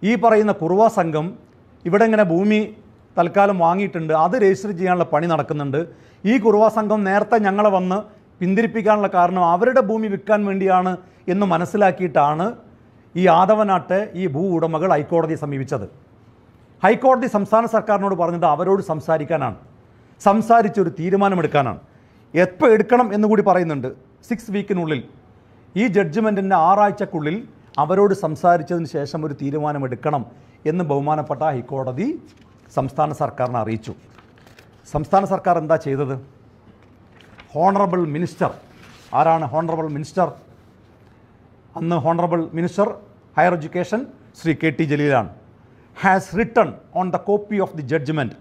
ഈ പറയുന്ന കുറുവ സംഘം ഇവിടെ ഇങ്ങനെ ഭൂമി തൽക്കാലം വാങ്ങിയിട്ടുണ്ട്, അത് രജിസ്റ്റർ ചെയ്യാനുള്ള പണി നടക്കുന്നുണ്ട്. ഈ കുറുവ സംഘം നേരത്തെ ഞങ്ങളെ വന്ന് പിന്തിരിപ്പിക്കാനുള്ള കാരണം അവരുടെ ഭൂമി വിൽക്കാൻ വേണ്ടിയാണ് എന്ന് മനസ്സിലാക്കിയിട്ടാണ് ഈ ആദവനാട്ടെ ഈ ഭൂ ഉടമകൾ ഹൈക്കോടതിയെ സമീപിച്ചത്. ഹൈക്കോടതി സംസ്ഥാന സർക്കാരിനോട് പറഞ്ഞത് അവരോട് സംസാരിക്കാനാണ്, സംസാരിച്ചൊരു തീരുമാനമെടുക്കാനാണ്. എപ്പോൾ എടുക്കണം എന്നുകൂടി പറയുന്നുണ്ട്. 6 വീക്കിനുള്ളിൽ, ഈ ജഡ്ജ്മെൻറ്റിൻ്റെ 6 ആഴ്ചക്കുള്ളിൽ അവരോട് സംസാരിച്ചതിന് ശേഷം ഒരു തീരുമാനമെടുക്കണം എന്ന് ബഹുമാനപ്പെട്ട ഹൈക്കോടതി സംസ്ഥാന സർക്കാരിനെ അറിയിച്ചു. സംസ്ഥാന സർക്കാർ എന്താ ചെയ്തത്? ഹോണറബിൾ മിനിസ്റ്റർ, ആരാണ് ഹോണറബിൾ മിനിസ്റ്റർ? അന്ന് honourable minister higher education Shri KT ജലീലാണ്. Has written on the copy of the judgment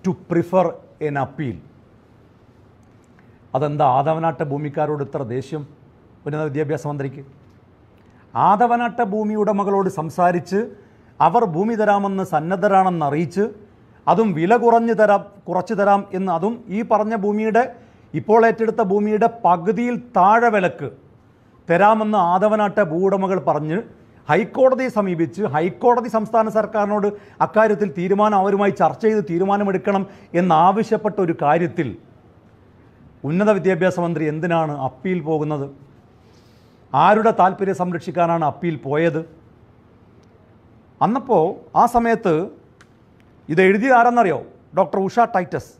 to prefer an appeal. അതെന്താ ആദവനാട്ട ഭൂമിക്കാരോട് ഇത്ര ദേഷ്യം ഉന്നത വിദ്യാഭ്യാസ മന്ത്രിക്ക്? ആദവനാട്ട ഭൂമി ഉടമകളോട് സംസാരിച്ച് അവർ ഭൂമി തരാമെന്ന് സന്നദ്ധരാണെന്ന് അറിയിച്ച്, അതും വില കുറച്ചു തരാം എന്ന്, അതും ഈ പറഞ്ഞ ഭൂമിയുടെ, ഇപ്പോൾ ഏറ്റെടുത്ത ഭൂമിയുടെ പകുതിയിൽ താഴെ വിലക്ക് തരാമെന്ന് ആദവനാട്ട ഭൂവുടമകൾ പറഞ്ഞ് ഹൈക്കോടതിയെ സമീപിച്ച് ഹൈക്കോടതി സംസ്ഥാന സർക്കാരിനോട് അക്കാര്യത്തിൽ അവരുമായി ചർച്ച ചെയ്ത് തീരുമാനമെടുക്കണം എന്നാവശ്യപ്പെട്ട ഒരു കാര്യത്തിൽ ഉന്നത വിദ്യാഭ്യാസ മന്ത്രി എന്തിനാണ് അപ്പീൽ പോകുന്നത്? ആരുടെ താല്പര്യം സംരക്ഷിക്കാനാണ് അപ്പീൽ പോയത്? അന്നപ്പോൾ ആ സമയത്ത് ഇത് എഴുതിയ ആരെന്നറിയോ? Doctor Usha Titus.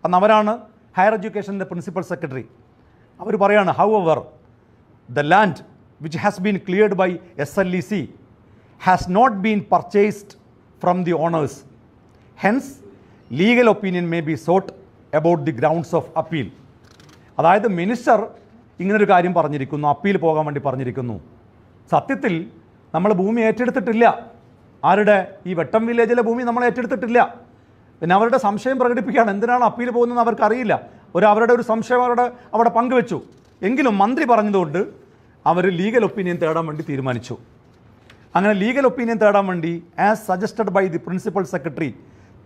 അന്ന് അവരാണ് ഹയർ എഡ്യൂക്കേഷൻ്റെ പ്രിൻസിപ്പൽ സെക്രട്ടറി. അവർ പറയാണ്, however the land which has been cleared by SLEC has not been purchased from the owners. Hence, legal opinion may be sought about the grounds of appeal. അതായത് minister ഇങ്ങനൊരു കാര്യം പറഞ്ഞിരിക്കുന്നു, appeal പോകാൻ വേണ്ടി പറഞ്ഞിരിക്കുന്നു. സത്യത്തിൽ നമ്മൾ ഭൂമി ഏറ്റെടുത്തിട്ടില്ല. ആരുടെ? ഈ വെട്ടം വില്ലേജിലെ ഭൂമി നമ്മൾ ഏറ്റെടുത്തിട്ടില്ല. പിന്നെ അവരുടെ സംശയം പ്രകടിപ്പിക്കുകയാണ്, എന്തിനാണ് അപ്പീൽ പോകുന്നതെന്ന് അവർക്കറിയില്ല. അവരുടെ ഒരു സംശയം അവിടെ പങ്കുവെച്ചു. എങ്കിലും മന്ത്രി പറഞ്ഞതുകൊണ്ട് അവർ ലീഗൽ ഒപ്പീനിയൻ തേടാൻ വേണ്ടി തീരുമാനിച്ചു. അങ്ങനെ ലീഗൽ ഒപ്പീനിയൻ തേടാൻ വേണ്ടി, as suggested by the principal secretary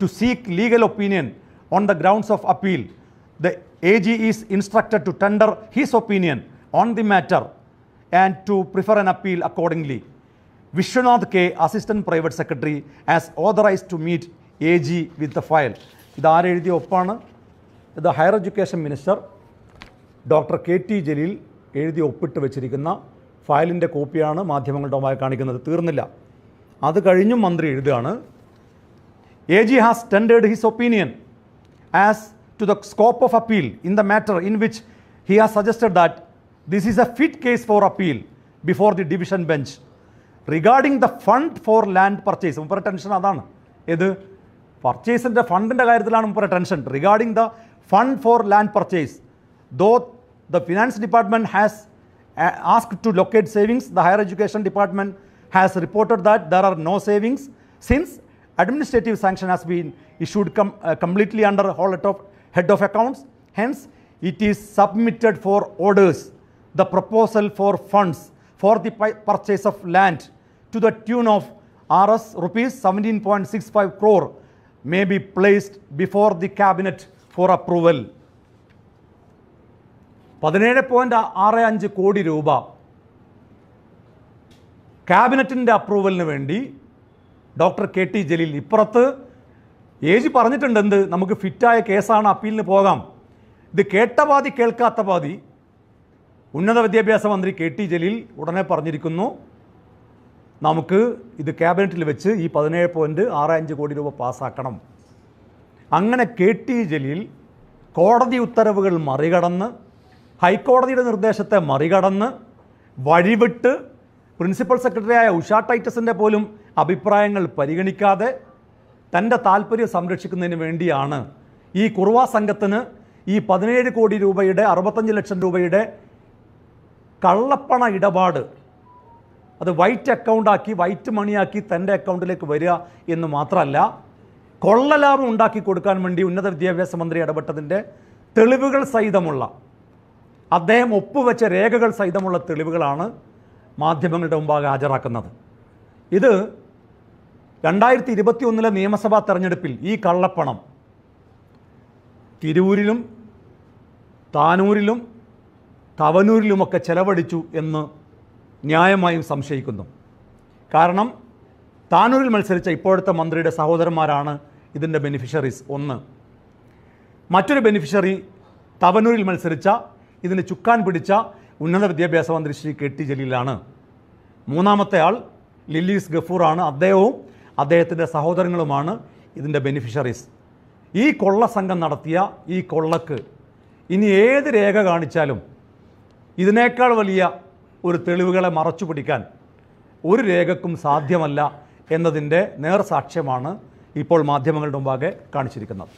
to seek legal opinion on the grounds of appeal, the AG is instructed to tender his opinion on the matter and to prefer an appeal accordingly. Vishwanath K, assistant private secretary, as authorised to meet AG with the file. ഇതാരെഴുതിയ ഒപ്പാണ്? ഇത് higher education minister doctor KT Jaleel എഴുതി ഒപ്പിട്ട് വെച്ചിരിക്കുന്ന ഫയലിൻ്റെ കോപ്പിയാണ് മാധ്യമങ്ങളുടെ മുമ്പായി കാണിക്കുന്നത്. തീർന്നില്ല, അത് കഴിഞ്ഞും മന്ത്രി എഴുതുകയാണ്, AG has tendered his opinion as to the scope of appeal in the matter in which he has suggested that this is a fit case for appeal before the division bench regarding the fund for land purchase. മുപ്പര tension അതാണ്. ഏത്? പർച്ചേസിൻ്റെ ഫണ്ടിൻ്റെ കാര്യത്തിലാണ് മുപ്പര tension. Regarding the fund for land purchase, though the finance department has asked to locate savings, the higher education department has reported that there are no savings since administrative sanction has been issued completely under head of accounts. Hence, it is submitted for orders. The proposal for funds for the purchase of land to the tune of rupees 17.65 crore may be placed before the cabinet for approval. 17.65 കോടി രൂപ ക്യാബിനറ്റിൻ്റെ അപ്രൂവലിന് വേണ്ടി doctor KT Jaleel. ഇപ്പുറത്ത് AG പറഞ്ഞിട്ടുണ്ട്, എന്ത്? നമുക്ക് ഫിറ്റായ കേസാണ്, അപ്പീലിന് പോകാം. ഇത് കേട്ട പാതി കേൾക്കാത്ത പാതി. ഉന്നത വിദ്യാഭ്യാസ മന്ത്രി KT ജലീൽ ഉടനെ പറഞ്ഞിരിക്കുന്നു, നമുക്ക് ഇത് ക്യാബിനറ്റിൽ വെച്ച് ഈ 17.65 കോടി രൂപ പാസ്സാക്കണം. അങ്ങനെ KT ജലീൽ കോടതി ഉത്തരവുകൾ മറികടന്ന്, ഹൈക്കോടതിയുടെ നിർദ്ദേശത്തെ മറികടന്ന്, വഴിവിട്ട്, പ്രിൻസിപ്പൽ സെക്രട്ടറിയായ ഉഷ ടൈറ്റസിൻ്റെ പോലും അഭിപ്രായങ്ങൾ പരിഗണിക്കാതെ തൻ്റെ താല്പര്യം സംരക്ഷിക്കുന്നതിന് വേണ്ടിയാണ് ഈ കുറുവ സംഘത്തിന് ഈ 17 കോടി രൂപയുടെ 65 ലക്ഷം രൂപയുടെ കള്ളപ്പണ ഇടപാട്, അത് വൈറ്റ് അക്കൗണ്ടാക്കി, വൈറ്റ് മണിയാക്കി തൻ്റെ അക്കൗണ്ടിലേക്ക് വരിക എന്ന് മാത്രമല്ല, കൊള്ളലാഭം ഉണ്ടാക്കി കൊടുക്കാൻ വേണ്ടി ഉന്നത വിദ്യാഭ്യാസ മന്ത്രി ഇടപെട്ടതിൻ്റെ തെളിവുകൾ സഹിതമുള്ള, അദ്ദേഹം ഒപ്പുവെച്ച രേഖകൾ സഹിതമുള്ള തെളിവുകളാണ് മാധ്യമങ്ങളുടെ മുമ്പാകെ ഹാജരാക്കുന്നത്. ഇത് 2021 നിയമസഭാ തെരഞ്ഞെടുപ്പിൽ ഈ കള്ളപ്പണം തിരൂരിലും താനൂരിലും തവനൂരിലുമൊക്കെ ചെലവഴിച്ചു എന്ന് ന്യായമായും സംശയിക്കുന്നു. കാരണം താനൂരിൽ മത്സരിച്ച ഇപ്പോഴത്തെ മന്ത്രിയുടെ സഹോദരന്മാരാണ് ഇതിൻ്റെ ബെനിഫിഷ്യറീസ്. ഒന്ന്. മറ്റൊരു ബെനിഫിഷ്യറി തവനൂരിൽ മത്സരിച്ച ഇതിന് ചുക്കാൻ പിടിച്ച ഉന്നത വിദ്യാഭ്യാസ മന്ത്രി ശ്രീ കെ ടി ജലീലാണ്. മൂന്നാമത്തെ ആൾ ലില്ലീസ് ഗഫൂറാണ്. അദ്ദേഹവും അദ്ദേഹത്തിൻ്റെ സഹോദരങ്ങളുമാണ് ഇതിൻ്റെ ബെനിഫിഷ്യറീസ്. ഈ കൊള്ള സംഘം നടത്തിയ ഈ കൊള്ളക്ക് ഇനി ഏത് രേഖ കാണിച്ചാലും ഇതിനേക്കാൾ വലിയ ഒരു തെളിവുകളെ മറച്ചു പിടിക്കാൻ ഒരു രേഖക്കും സാധ്യമല്ല എന്നതിൻ്റെ നേർസാക്ഷ്യമാണ് ഇപ്പോൾ മാധ്യമങ്ങളുടെ മുമ്പാകെ കാണിച്ചിരിക്കുന്നത്.